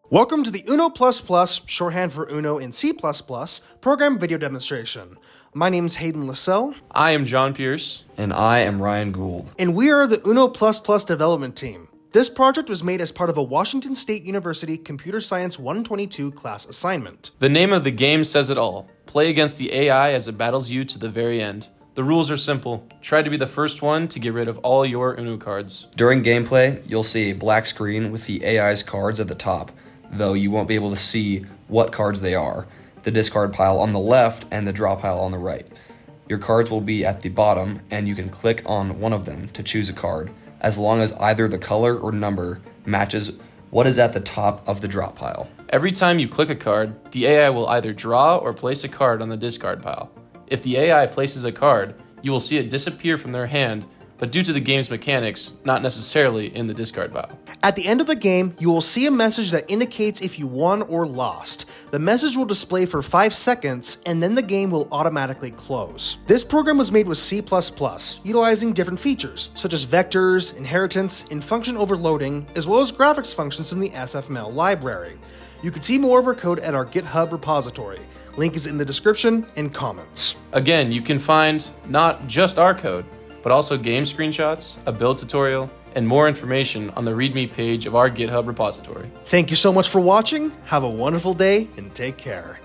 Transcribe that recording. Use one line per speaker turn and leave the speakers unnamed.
Welcome to the UNOPlusPlus, shorthand for UNO in C++, program video demonstration. My name is Hayden Lassell.
I am John Pierce.
And I am Ryan Gould.
And we are the UNOPlusPlus development team. This project was made as part of a Washington State University Computer Science 122 class assignment.
The name of the game says it all. Play against the AI as it battles you to the very end. The rules are simple. Try to be the first one to get rid of all your UNO cards.
During gameplay, you'll see a black screen with the AI's cards at the top, though you won't be able to see what cards they are. The discard pile on the left and the draw pile on the right. Your cards will be at the bottom, and you can click on one of them to choose a card, as long as either the color or number matches what is at the top of the drop pile.
Every time you click a card, the AI will either draw or place a card on the discard pile. If the AI places a card, you will see it disappear from their hand, but due to the game's mechanics, not necessarily in the discard pile.
At the end of the game, you will see a message that indicates if you won or lost. The message will display for 5 seconds, and then the game will automatically close. This program was made with C++, utilizing different features, such as vectors, inheritance, and function overloading, as well as graphics functions from the SFML library. You can see more of our code at our GitHub repository. Link is in the description and comments.
Again, you can find not just our code, but also game screenshots, a build tutorial, and more information on the README page of our GitHub repository.
Thank you so much for watching, have a wonderful day, and take care.